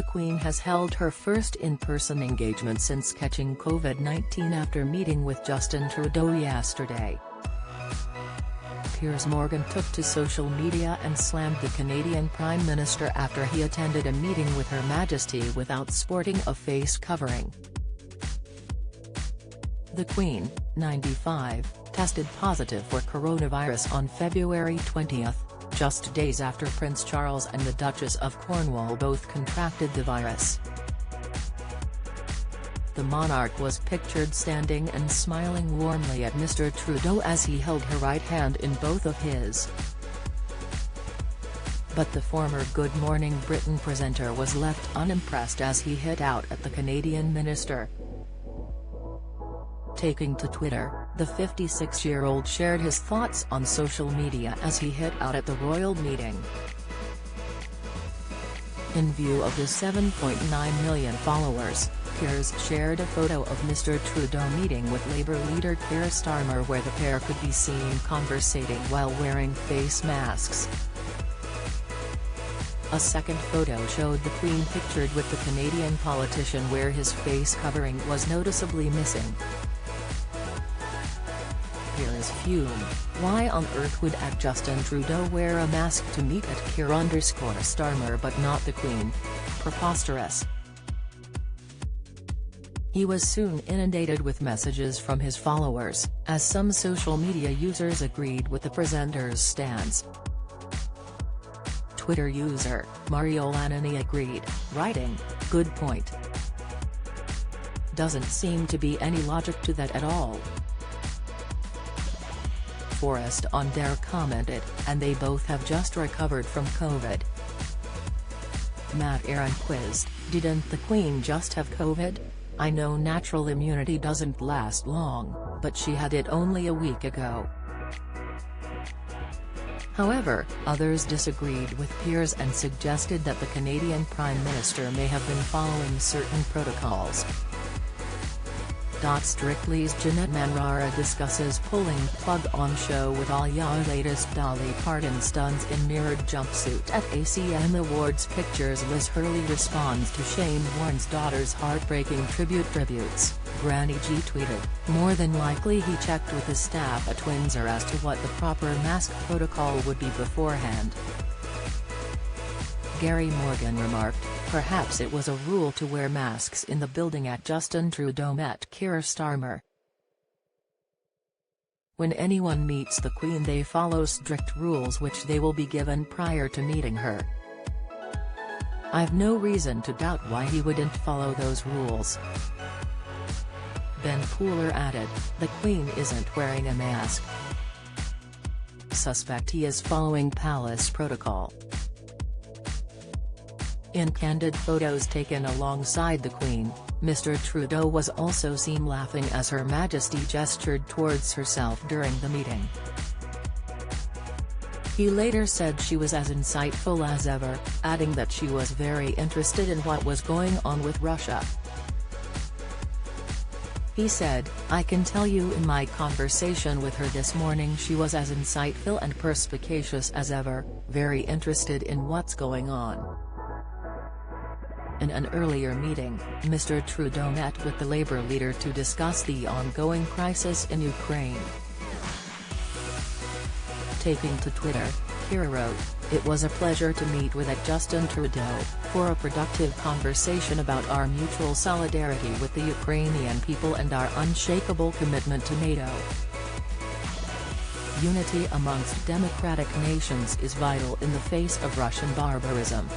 The Queen has held her first in-person engagement since catching COVID-19 after meeting with Justin Trudeau yesterday. Piers Morgan took to social media and slammed the Canadian Prime Minister after he attended a meeting with Her Majesty without sporting a face covering. The Queen, 95, tested positive for coronavirus on February 20, just days after Prince Charles and the Duchess of Cornwall both contracted the virus. The monarch was pictured standing and smiling warmly at Mr. Trudeau as he held her right hand in both of his. But the former Good Morning Britain presenter was left unimpressed as he hit out at the Canadian minister. Taking to Twitter, the 56-year-old shared his thoughts on social media as he hit out at the royal meeting. In view of the 7.9 million followers, Piers shared a photo of Mr. Trudeau meeting with Labour leader Keir Starmer where the pair could be seen conversating while wearing face masks. A second photo showed the Queen pictured with the Canadian politician where his face covering was noticeably missing. Piers fumed, "Why on earth would Justin Trudeau wear a mask to meet at Keir_Starmer but not the Queen? Preposterous." He was soon inundated with messages from his followers, as some social media users agreed with the presenter's stance. Twitter user, Mario Lanani agreed, writing, "Good point. Doesn't seem to be any logic to that at all." Forrest on Dare commented, "And they both have just recovered from COVID." Matt Aaron quizzed, "Didn't the Queen just have COVID? I know natural immunity doesn't last long, but she had it only a week ago." However, others disagreed with Piers and suggested that the Canadian Prime Minister may have been following certain protocols. Strictly's Jeanette Manrara discusses pulling plug on show with Alia's latest Dolly Parton stunts in mirrored jumpsuit at ACM Awards. Pictures. Liz Hurley responds to Shane Warne's daughter's heartbreaking tributes. Granny G tweeted, "More than likely he checked with his staff at Windsor as to what the proper mask protocol would be beforehand." Gary Morgan remarked, "Perhaps it was a rule to wear masks in the building at Justin Trudeau met Keir Starmer. When anyone meets the Queen they follow strict rules which they will be given prior to meeting her. I've no reason to doubt why he wouldn't follow those rules." Ben Pooler added, "The Queen isn't wearing a mask. Suspect he is following palace protocol." In candid photos taken alongside the Queen, Mr. Trudeau was also seen laughing as Her Majesty gestured towards herself during the meeting. He later said she was as insightful as ever, adding that she was very interested in what was going on with Russia. He said, "I can tell you in my conversation with her this morning she was as insightful and perspicacious as ever, very interested in what's going on." In an earlier meeting, Mr. Trudeau met with the Labour leader to discuss the ongoing crisis in Ukraine. Taking to Twitter, Keir wrote, "It was a pleasure to meet with Justin Trudeau, for a productive conversation about our mutual solidarity with the Ukrainian people and our unshakable commitment to NATO. Unity amongst democratic nations is vital in the face of Russian barbarism."